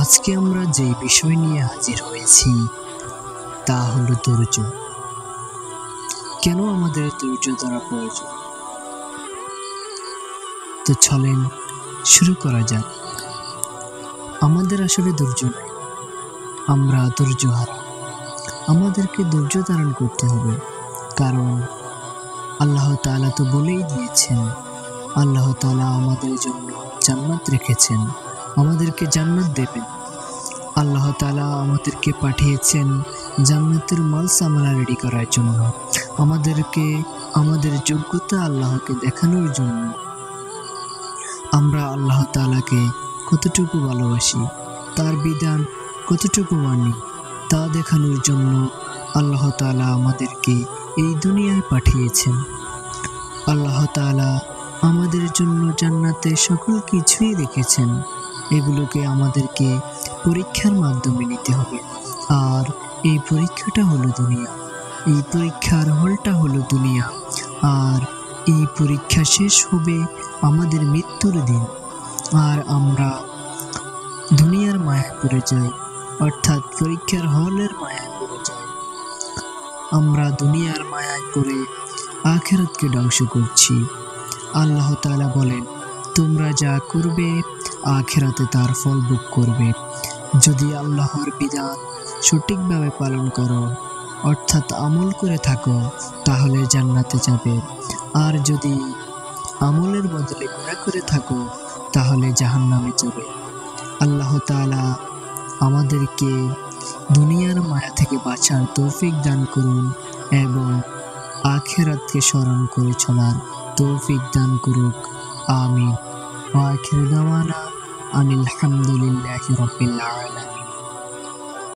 আজকে আমরা যে বিষয় নিয়ে হাজির হয়েছি তা হলো ধৈর্য। কেন আমাদের ধৈর্য ধরা প্রয়োজন? তো চলেন শুরু করা যাক। আমাদের আসলে ধৈর্য নাই, আমরা ধৈর্য হারা। আমাদেরকে ধৈর্য ধারণ করতে হবে, কারণ আল্লাহ তাআলা তো বলেই দিয়েছেন, আল্লাহ তাআলা আমাদের জন্য জান্নাত রেখেছেন, আমাদেরকে জান্নাত দেবেন। আল্লাহ তাআলা আমাদেরকে পাঠিয়েছেন জান্নাতের মাল সামানা রেডি করার জন্য, আমাদেরকে আমাদের যোগ্যতা আল্লাহকে দেখানোর জন্য। আমরা আল্লাহ তাআলাকে কতটুকু ভালোবাসি, তার বিধান কতটুকু মানি, তা দেখানোর জন্য আল্লাহ তাআলা আমাদেরকে এই দুনিয়ায় পাঠিয়েছেন। আল্লাহ তাআলা আমাদের জন্য জান্নাতে সকল কিছুই রেখেছেন, এগুলোকে আমাদেরকে পরীক্ষার মাধ্যমে নিতে হবে। আর এই পরীক্ষাটা হলো দুনিয়া, এই পরীক্ষার হলটা হলো দুনিয়া। আর এই পরীক্ষা শেষ হবে আমাদের মৃত্যুর দিন। আর আমরা দুনিয়ার মায়ায় পড়ে যাই, অর্থাৎ পরীক্ষার হলের মায়ায় পড়ে যাই। আমরা দুনিয়ার মায়ায় পড়ে আখিরাতকে ধ্বংস করছি। আল্লাহ তাআলা বলেন, তোমরা যা করবে আখিরাতে তার ফল ভোগ করবে। যদি আল্লাহর বিধান সঠিকভাবে পালন করো, অর্থাৎ আমল করে থাকো, তাহলে জান্নাতে যাবে। আর যদি আমলের বদলে গুনাহ করে থাকো, তাহলে জাহান্নামে যাবে। আল্লাহ তাআলা আমাদেরকে দুনিয়ার মায়া থেকে বাঁচার তৌফিক দান করুন এবং আখিরাতকে স্মরণ করে চলার তৌফিক দান করুক। আমিন। ওয়া আখিরু দাওয়ানা আনিল হামদুলিল্লাহি রাব্বিল আলামিন।